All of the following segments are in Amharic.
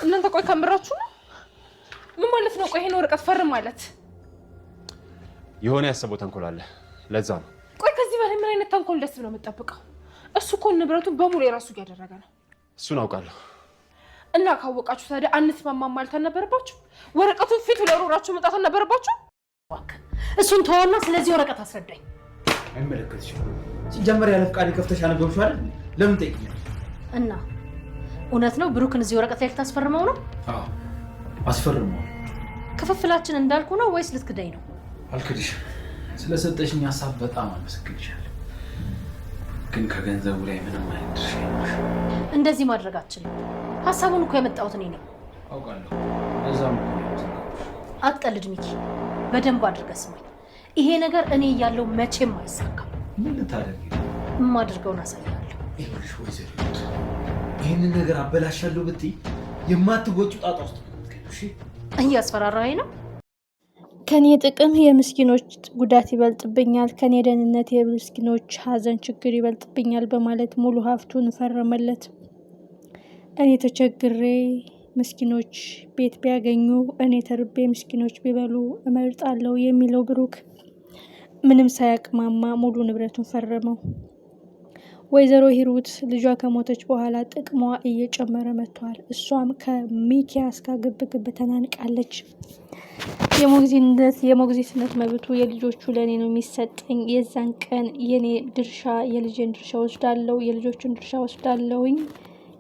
እናንተ ቆይ ከምራችሁ ነው? ምን ማለት ነው? ቆይ ይሄን ወረቀት ፈርም ማለት የሆነ ያሰበው ተንኮል አለ። ለዛ ነው። ቆይ ከዚህ በላይ ምን አይነት ተንኮል ደስ ነው የምጠብቀው? እሱ እኮ ንብረቱን በሙሉ የራሱ እያደረገ ነው። እሱን አውቃለሁ። እና ካወቃችሁ ታዲያ አንስማማም ማለት አልነበረባችሁ? ወረቀቱን ፊቱ ላይ ሮራችሁ መጣት አልነበረባችሁ? እሱን ተወውና ስለዚህ ወረቀት አስረዳኝ። አይመለከትሽም። ሲጀመር ያለ ፍቃድ ከፍተሽ አነበብሽው አይደል? ለምን ጠይቂኝ? እና እውነት ነው ብሩክን እዚህ ወረቀት ላይ ልታስፈርመው ነው? አዎ አስፈርመው። ክፍፍላችን እንዳልኩ ነው ወይስ ልትክደኝ ነው? አልክድሽም። ስለሰጠሽኝ ሀሳብ በጣም አመሰግንሻለሁ። ግን ከገንዘቡ ላይ ምንም አይነት ድርሻ የለሽም። እንደዚህ ማድረግ አትችልም። ሀሳቡን እኮ ያመጣሁት እኔ ነኝ። አውቃለሁ። በዛም ነው አትቀልድ ሚኪ፣ በደንብ አድርገህ ስማኝ። ይሄ ነገር እኔ እያለሁ መቼም አይሳካም። ምን ልታደርጊ? የማደርገውን አሳያለሁ። ይኸውልሽ ወይዘሮ ይህንን ነገር አበላሻለሁ ብትይ የማትወጪው ጣጣ ውስጥ ነው። እሺ እያስፈራራኸኝ ነው? ከኔ ጥቅም የምስኪኖች ጉዳት ይበልጥብኛል፣ ከኔ ደህንነት የምስኪኖች ሀዘን ችግር ይበልጥብኛል በማለት ሙሉ ሀብቱን ፈረመለት። እኔ ተቸግሬ ምስኪኖች ቤት ቢያገኙ እኔ ተርቤ ምስኪኖች ቢበሉ እመርጣለሁ የሚለው ብሩክ ምንም ሳያቅማማ ሙሉ ንብረቱን ፈረመው። ወይዘሮ ሂሩት ልጇ ከሞተች በኋላ ጥቅሟ እየጨመረ መጥቷል። እሷም ከሚኪያስ ጋር ግብግብ ተናንቃለች። የሞግዚትነት መብቱ የልጆቹ ለእኔ ነው የሚሰጠኝ። የዛን ቀን የኔ ድርሻ የልጄን ድርሻ ወስዳለሁ፣ የልጆቹን ድርሻ ወስዳለሁኝ።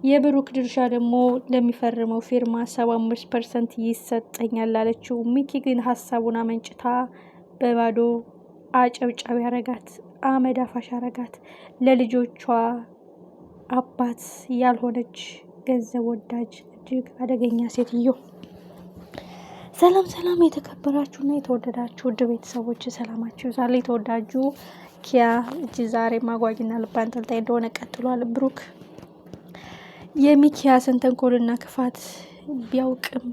የብሩክ ድርሻ ደግሞ ለሚፈርመው ፊርማ 75% ይሰጠኛል አለችው። ሚኪ ግን ሀሳቡን አመንጭታ በባዶ አጨብጫቢ ያረጋት፣ አመድ አፋሽ አረጋት። ለልጆቿ አባት ያልሆነች ገንዘብ ወዳጅ እጅግ አደገኛ ሴትዮ። ሰላም ሰላም፣ የተከበራችሁና የተወደዳችሁ ውድ ቤተሰቦች ሰላማችሁ ዛሬ ተወዳጁ ኪያ እጅ ዛሬ ማጓጊና ልብ አንጠልጣይ እንደሆነ ቀጥሏል። ብሩክ የሚኪያስን ተንኮልና ክፋት ቢያውቅም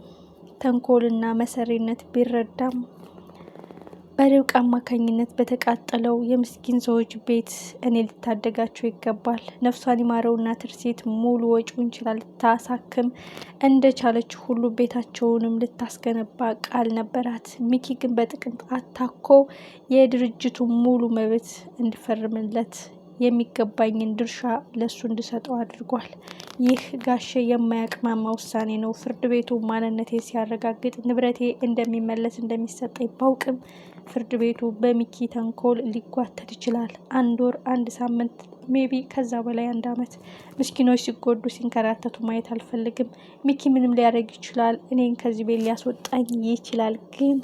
ተንኮልና መሰሪነት ቢረዳም በርብቃ አማካኝነት በተቃጠለው የምስኪን ሰዎች ቤት እኔ ልታደጋቸው ይገባል። ነፍሷን ይማረውና ትርሲት ሙሉ ወጪውን ችላ ልታሳክም እንደቻለች ሁሉ ቤታቸውንም ልታስገነባ ቃል ነበራት። ሚኪ ግን በጥቅም አታኮ የድርጅቱ ሙሉ መብት እንዲፈርምለት የሚገባኝን ድርሻ ለሱ እንድሰጠው አድርጓል። ይህ ጋሼ የማያቅማማ ውሳኔ ነው። ፍርድ ቤቱ ማንነቴ ሲያረጋግጥ ንብረቴ እንደሚመለስ እንደሚሰጠኝ ባውቅም ፍርድ ቤቱ በሚኪ ተንኮል ሊጓተት ይችላል። 1 ወር፣ 1 ሳምንት፣ ሜቢ ከዛ በላይ 1 አመት ምስኪኖች ሲጎዱ ሲንከራተቱ ማየት አልፈልግም። ሚኪ ምንም ሊያደርግ ይችላል። እኔን ከዚህ ቤት ሊያስወጣኝ ይችላል። ግን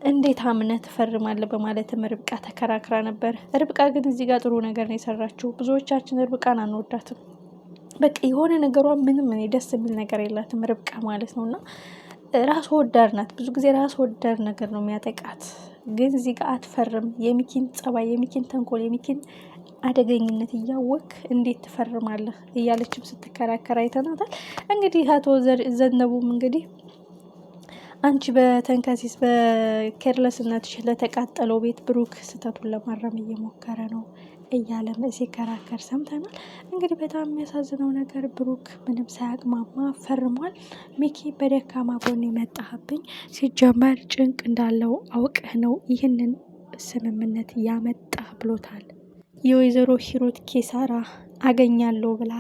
እንዴት አምነህ ትፈርማለህ? በማለትም ርብቃ ተከራክራ ነበር። ርብቃ ግን እዚህ ጋር ጥሩ ነገር ነው የሰራችው። ብዙዎቻችን ርብቃን አንወዳትም። በቃ የሆነ ነገሯ ምንም እኔ ደስ የሚል ነገር የላትም ርብቃ ማለት ነው። እና ራስ ወዳድ ናት። ብዙ ጊዜ ራስ ወዳድ ነገር ነው የሚያጠቃት። ግን እዚህ ጋር አትፈርም። የሚኪን ጸባይ፣ የሚኪን ተንኮል፣ የሚኪን አደገኝነት እያወቅ እንዴት ትፈርማለህ እያለችም ስትከራከር አይተናታል። እንግዲህ አቶ ዘነቡም እንግዲህ አንቺ በተንከሲስ በኬርለስነትሽ ለተቃጠለው ቤት ብሩክ ስህተቱን ለማረም እየሞከረ ነው እያለም ሲከራከር ሰምተናል። እንግዲህ በጣም የሚያሳዝነው ነገር ብሩክ ምንም ሳያቅማማ ፈርሟል። ሚኪ በደካማ ጎን የመጣህብኝ ሲጀመር ጭንቅ እንዳለው አውቅህ ነው ይህንን ስምምነት ያመጣህ ብሎታል። የወይዘሮ ሂሩት ኪሳራ አገኛለሁ ብላ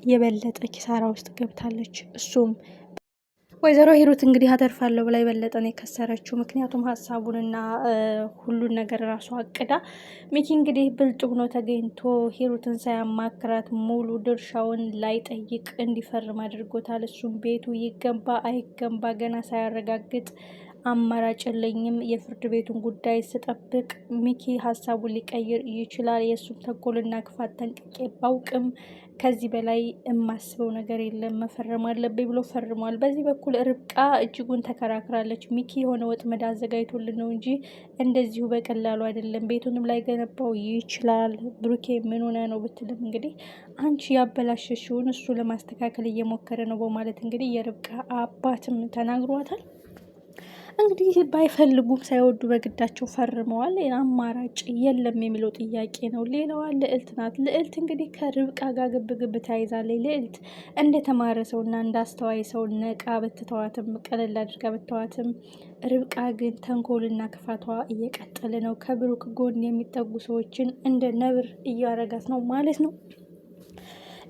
የበለጠ ኪሳራ ውስጥ ገብታለች። እሱም ወይዘሮ ሂሩት እንግዲህ አተርፋለሁ ብላ የበለጠን የከሰረችው ምክንያቱም ሀሳቡንና ሁሉን ነገር ራሱ አቅዳ ሚኪ እንግዲህ ብልጥ ሆኖ ተገኝቶ ሂሩትን ሳያማክራት ሙሉ ድርሻውን ላይጠይቅ እንዲፈርም አድርጎታል። እሱም ቤቱ ይገንባ አይገንባ ገና ሳያረጋግጥ አማራጭ የለኝም፣ የፍርድ ቤቱን ጉዳይ ስጠብቅ ሚኪ ሀሳቡን ሊቀይር ይችላል። የእሱም ተንኮልና ክፋት ጠንቅቄ ባውቅም ከዚህ በላይ የማስበው ነገር የለም፣ መፈረም አለብኝ ብሎ ፈርሟል። በዚህ በኩል ርብቃ እጅጉን ተከራክራለች። ሚኪ የሆነ ወጥመድ አዘጋጅቶልን ነው እንጂ እንደዚሁ በቀላሉ አይደለም፣ ቤቱንም ላይ ገነባው ይችላል። ብሩኬ ምን ሆነ ነው ብትልም እንግዲህ አንቺ ያበላሸሽውን እሱ ለማስተካከል እየሞከረ ነው በማለት እንግዲህ የርብቃ አባትም ተናግሯታል። እንግዲህ ባይፈልጉም ሳይወዱ በግዳቸው ፈርመዋል። አማራጭ የለም የሚለው ጥያቄ ነው። ሌላዋ ልዕልት ናት። ልዕልት እንግዲህ ከርብቃ ጋር ግብግብ ተያይዛለች። ልዕልት እንደተማረ ሰውና እንዳስተዋይ ሰው ነቃ ብትተዋትም ቀለል አድርጋ ብትተዋትም ርብቃ ግን ተንኮልና ክፋቷ እየቀጠለ ነው። ከብሩክ ጎን የሚጠጉ ሰዎችን እንደ ነብር እያረጋት ነው ማለት ነው።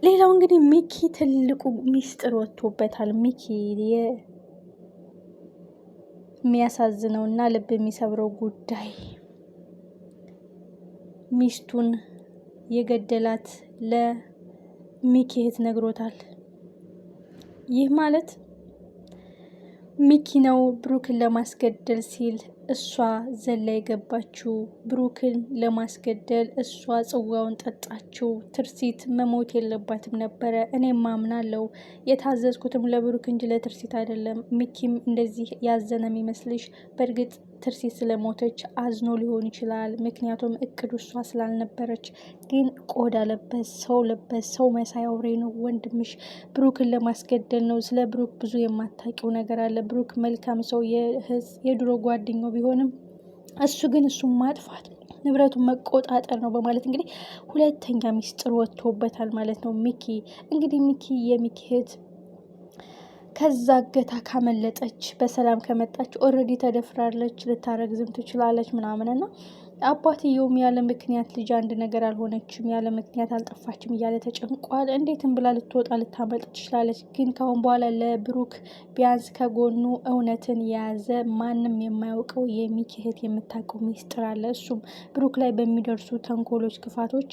ሌላው እንግዲህ ሚኪ ትልቁ ሚስጥር ወጥቶበታል። ሚኪ የሚያሳዝነው እና ልብ የሚሰብረው ጉዳይ ሚስቱን የገደላት ለሚኪ እህት ነግሮታል። ይህ ማለት ሚኪ ነው ብሩክን ለማስገደል ሲል እሷ ዘላ የገባችው። ብሩክን ለማስገደል እሷ ጽዋውን ጠጣችው። ትርሲት መሞት የለባትም ነበረ። እኔም ማምናለው። የታዘዝኩትም ለብሩክ እንጂ ለትርሲት አይደለም። ሚኪም እንደዚህ ያዘነ የሚመስልሽ በእርግጥ ትርሲት ስለሞተች አዝኖ ሊሆን ይችላል። ምክንያቱም እቅዱ እሷ ስላልነበረች። ግን ቆዳ ለበስ ሰው መሳይ አውሬ ነው ወንድምሽ። ብሩክን ለማስገደል ነው። ስለ ብሩክ ብዙ የማታውቂው ነገር አለ። ብሩክ መልካም ሰው የድሮ ጓደኛው ቢሆንም እሱ ግን እሱን ማጥፋት ንብረቱን መቆጣጠር ነው በማለት እንግዲህ ሁለተኛ ሚስጥር ወጥቶበታል ማለት ነው። ሚኪ እንግዲህ የሚኪ እህት ከዛ እገታ ካመለጠች በሰላም ከመጣች ኦልሬዲ ተደፍራለች፣ ልታረግዝም ትችላለች ምናምን እና አባትየውም ያለ ምክንያት ልጅ አንድ ነገር አልሆነችም፣ ያለ ምክንያት አልጠፋችም እያለ ተጨንቋል። እንዴትም ብላ ልትወጣ ልታመልጥ ትችላለች። ግን ካሁን በኋላ ለብሩክ ቢያንስ ከጎኑ እውነትን የያዘ ማንም የማያውቀው የሚኪ እህት የምታውቀው ሚስጥር አለ። እሱም ብሩክ ላይ በሚደርሱ ተንኮሎች፣ ክፋቶች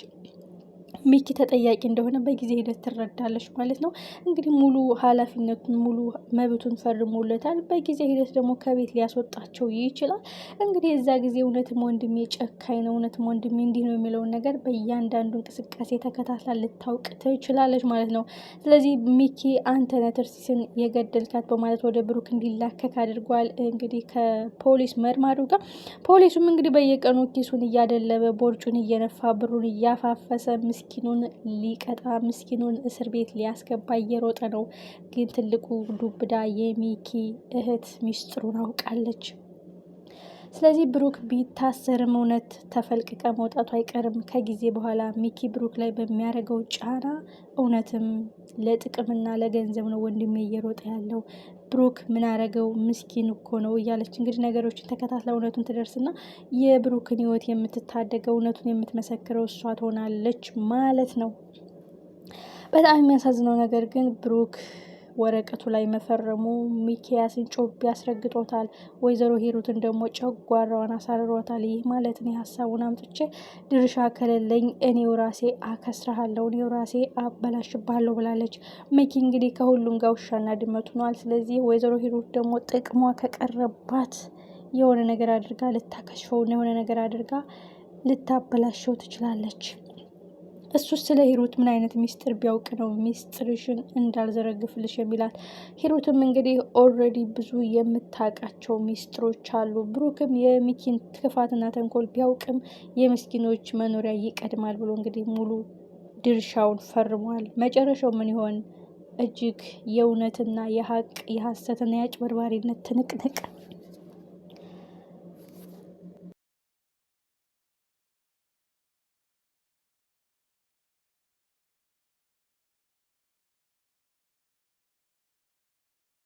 ሚኪ ተጠያቂ እንደሆነ በጊዜ ሂደት ትረዳለች ማለት ነው። እንግዲህ ሙሉ ኃላፊነቱን ሙሉ መብቱን ፈርሞለታል። በጊዜ ሂደት ደግሞ ከቤት ሊያስወጣቸው ይችላል። እንግዲህ የዛ ጊዜ እውነትም ወንድሜ ጨካኝ ነው፣ እውነትም ወንድሜ እንዲህ ነው የሚለውን ነገር በእያንዳንዱ እንቅስቃሴ ተከታትላ ልታውቅ ትችላለች ማለት ነው። ስለዚህ ሚኪ አንተ ነህ ትርሲትን የገደልካት በማለት ወደ ብሩክ እንዲላከክ አድርጓል። እንግዲህ ከፖሊስ መርማሪው ጋር ፖሊሱም እንግዲህ በየቀኑ ኪሱን እያደለበ ቦርጩን እየነፋ ብሩን እያፋፈሰ ምስኪኑን ሊቀጣ ምስኪኑን እስር ቤት ሊያስገባ እየሮጠ ነው። ግን ትልቁ ዱብዳ የሚኪ እህት ሚስጥሩን አውቃለች። ስለዚህ ብሩክ ቢታሰርም እውነት ተፈልቅቀ መውጣቱ አይቀርም። ከጊዜ በኋላ ሚኪ ብሩክ ላይ በሚያደርገው ጫና እውነትም ለጥቅምና ለገንዘብ ነው ወንድሜ እየሮጠ ያለው። ብሩክ ምን አረገው ምስኪን እኮ ነው እያለች እንግዲህ ነገሮችን ተከታትላ እውነቱን ትደርስና የብሩክን ሕይወት የምትታደገው እውነቱን የምትመሰክረው እሷ ትሆናለች ማለት ነው። በጣም የሚያሳዝነው ነገር ግን ብሩክ ወረቀቱ ላይ መፈረሙ ሚኪያስን ጮቤ ያስረግጦታል። ወይዘሮ ሂሩትን ደግሞ ጨጓራዋን አሳርሮታል። ይህ ማለት እኔ ሀሳቡን አምጥቼ ድርሻ ከሌለኝ እኔው ራሴ አከስረሃለሁ፣ እኔው ራሴ አበላሽባለሁ ብላለች። ሚኪ እንግዲህ ከሁሉም ጋር ውሻና ድመት ሆኗል። ስለዚህ ወይዘሮ ሂሩት ደግሞ ጥቅሟ ከቀረባት የሆነ ነገር አድርጋ ልታከሽፈውና የሆነ ነገር አድርጋ ልታበላሸው ትችላለች። እሱ ስለ ሂሩት ምን አይነት ሚስጥር ቢያውቅ ነው ሚስጥርሽን እንዳልዘረግፍልሽ የሚላት? ሂሩትም እንግዲህ ኦልሬዲ ብዙ የምታውቃቸው ሚስጥሮች አሉ። ብሩክም የሚኪን ክፋትና ተንኮል ቢያውቅም የምስኪኖች መኖሪያ ይቀድማል ብሎ እንግዲህ ሙሉ ድርሻውን ፈርሟል። መጨረሻው ምን ይሆን? እጅግ የእውነትና የሀቅ የሀሰትና የአጭበርባሪነት ትንቅንቅ